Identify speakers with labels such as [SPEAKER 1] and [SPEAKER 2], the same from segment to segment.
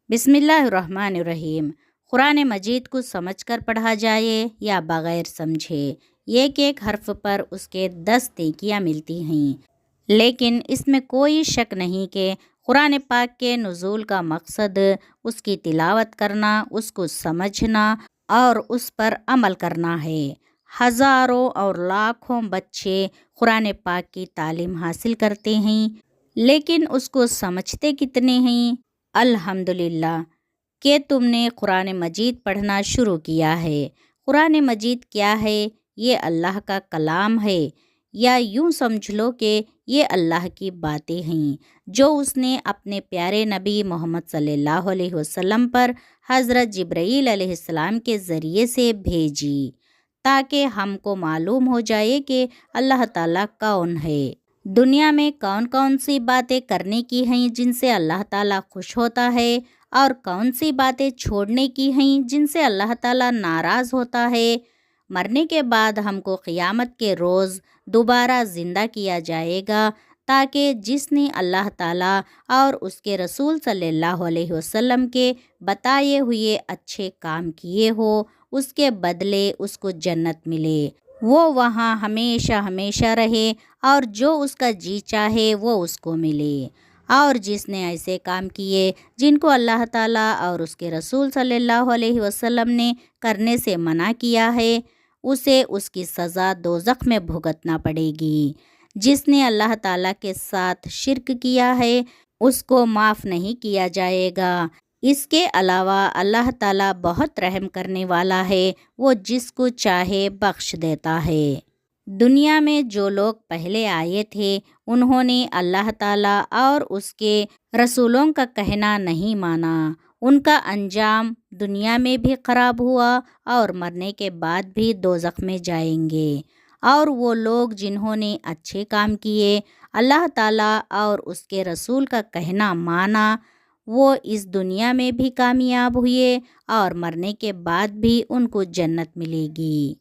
[SPEAKER 1] بسم اللہ الرحمن الرحیم۔ قرآن مجید کو سمجھ کر پڑھا جائے یا بغیر سمجھے، ایک ایک حرف پر اس کے 10 نیکیاں ملتی ہیں۔ لیکن اس میں کوئی شک نہیں کہ قرآن پاک کے نزول کا مقصد اس کی تلاوت کرنا، اس کو سمجھنا اور اس پر عمل کرنا ہے۔ ہزاروں اور لاکھوں بچے قرآن پاک کی تعلیم حاصل کرتے ہیں، لیکن اس کو سمجھتے کتنے ہیں؟ الحمدللہ کہ تم نے قرآن مجید پڑھنا شروع کیا ہے۔ قرآن مجید کیا ہے؟ یہ اللہ کا کلام ہے، یا یوں سمجھ لو کہ یہ اللہ کی باتیں ہیں جو اس نے اپنے پیارے نبی محمد صلی اللہ علیہ وسلم پر حضرت جبرائیل علیہ السلام کے ذریعے سے بھیجی، تاکہ ہم کو معلوم ہو جائے کہ اللہ تعالیٰ کون ہے، دنیا میں کون کون سی باتیں کرنے کی ہیں جن سے اللہ تعالیٰ خوش ہوتا ہے، اور کون سی باتیں چھوڑنے کی ہیں جن سے اللہ تعالیٰ ناراض ہوتا ہے۔ مرنے کے بعد ہم کو قیامت کے روز دوبارہ زندہ کیا جائے گا، تاکہ جس نے اللہ تعالیٰ اور اس کے رسول صلی اللہ علیہ وسلم کے بتائے ہوئے اچھے کام کیے ہو، اس کے بدلے اس کو جنت ملے، وہ وہاں ہمیشہ ہمیشہ رہے، اور جو اس کا جی چاہے وہ اس کو ملے۔ اور جس نے ایسے کام کیے جن کو اللہ تعالیٰ اور اس کے رسول صلی اللہ علیہ وسلم نے کرنے سے منع کیا ہے، اسے اس کی سزا دوزخ میں بھگتنا پڑے گی۔ جس نے اللہ تعالیٰ کے ساتھ شرک کیا ہے اس کو معاف نہیں کیا جائے گا۔ اس کے علاوہ اللہ تعالیٰ بہت رحم کرنے والا ہے، وہ جس کو چاہے بخش دیتا ہے۔ دنیا میں جو لوگ پہلے آئے تھے انہوں نے اللہ تعالیٰ اور اس کے رسولوں کا کہنا نہیں مانا، ان کا انجام دنیا میں بھی خراب ہوا اور مرنے کے بعد بھی دوزخ میں جائیں گے۔ اور وہ لوگ جنہوں نے اچھے کام کیے، اللہ تعالیٰ اور اس کے رسول کا کہنا مانا، وہ اس دنیا میں بھی کامیاب ہوئے اور مرنے کے بعد بھی ان کو جنت ملے گی۔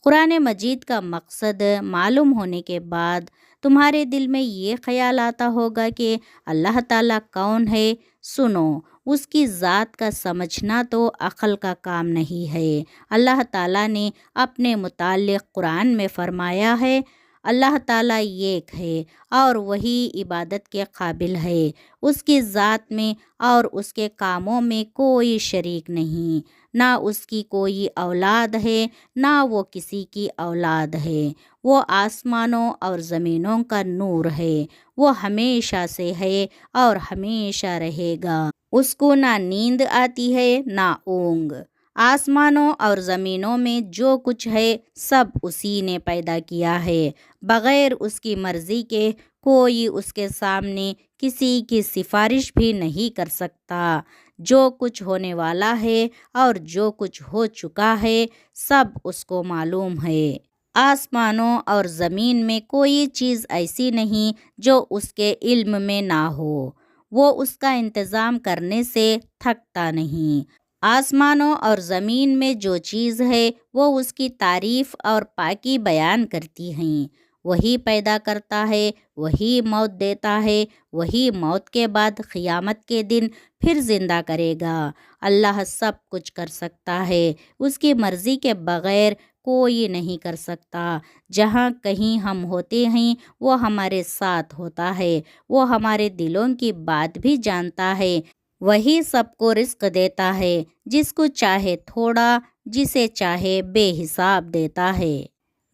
[SPEAKER 1] قرآن مجید کا مقصد معلوم ہونے کے بعد تمہارے دل میں یہ خیال آتا ہوگا کہ اللہ تعالیٰ کون ہے۔ سنو، اس کی ذات کا سمجھنا تو عقل کا کام نہیں ہے۔ اللہ تعالیٰ نے اپنے متعلق قرآن میں فرمایا ہے، اللہ تعالیٰ ایک ہے اور وہی عبادت کے قابل ہے، اس کی ذات میں اور اس کے کاموں میں کوئی شریک نہیں، نہ اس کی کوئی اولاد ہے نہ وہ کسی کی اولاد ہے، وہ آسمانوں اور زمینوں کا نور ہے، وہ ہمیشہ سے ہے اور ہمیشہ رہے گا، اس کو نہ نیند آتی ہے نہ اونگ۔ آسمانوں اور زمینوں میں جو کچھ ہے سب اسی نے پیدا کیا ہے، بغیر اس کی مرضی کے کوئی اس کے سامنے کسی کی سفارش بھی نہیں کر سکتا۔ جو کچھ ہونے والا ہے اور جو کچھ ہو چکا ہے سب اس کو معلوم ہے۔ آسمانوں اور زمین میں کوئی چیز ایسی نہیں جو اس کے علم میں نہ ہو، وہ اس کا انتظام کرنے سے تھکتا نہیں۔ آسمانوں اور زمین میں جو چیز ہے وہ اس کی تعریف اور پاکی بیان کرتی ہیں۔ وہی پیدا کرتا ہے، وہی موت دیتا ہے، وہی موت کے بعد قیامت کے دن پھر زندہ کرے گا۔ اللہ سب کچھ کر سکتا ہے، اس کی مرضی کے بغیر کوئی نہیں کر سکتا۔ جہاں کہیں ہم ہوتے ہیں وہ ہمارے ساتھ ہوتا ہے، وہ ہمارے دلوں کی بات بھی جانتا ہے، وہی سب کو رزق دیتا ہے، جس کو چاہے تھوڑا، جسے چاہے بے حساب دیتا ہے،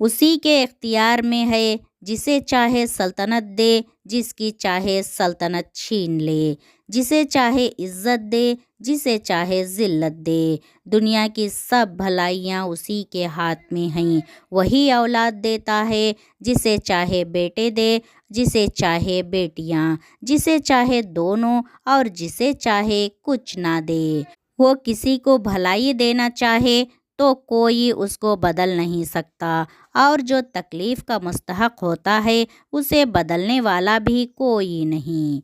[SPEAKER 1] اسی کے اختیار میں ہے، جسے چاہے سلطنت دے، جس کی چاہے سلطنت چھین لے، جسے چاہے عزت دے، جسے چاہے ذلت دے۔ دنیا کی سب بھلائیاں اسی کے ہاتھ میں ہیں، وہی اولاد دیتا ہے، جسے چاہے بیٹے دے، جسے چاہے بیٹیاں، جسے چاہے دونوں اور جسے چاہے کچھ نہ دے۔ وہ کسی کو بھلائی دینا چاہے تو کوئی اس کو بدل نہیں سکتا، اور جو تکلیف کا مستحق ہوتا ہے اسے بدلنے والا بھی کوئی نہیں۔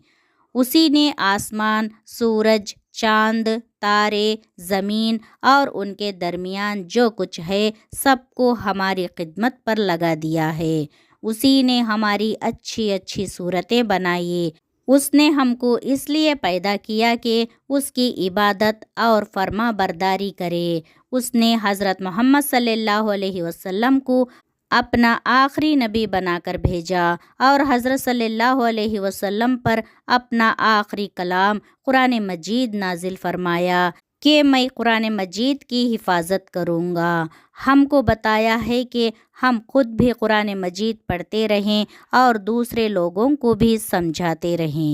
[SPEAKER 1] اسی نے آسمان، سورج، چاند، تارے، زمین اور ان کے درمیان جو کچھ ہے سب کو ہماری خدمت پر لگا دیا ہے۔ اسی نے ہماری اچھی اچھی صورتیں بنائی، اس نے ہم کو اس لیے پیدا کیا کہ اس کی عبادت اور فرما برداری کرے۔ اس نے حضرت محمد صلی اللہ علیہ وسلم کو اپنا آخری نبی بنا کر بھیجا اور حضرت صلی اللہ علیہ وسلم پر اپنا آخری کلام قرآن مجید نازل فرمایا کہ میں قرآن مجید کی حفاظت کروں گا۔ ہم کو بتایا ہے کہ ہم خود بھی قرآن مجید پڑھتے رہیں اور دوسرے لوگوں کو بھی سمجھاتے رہیں۔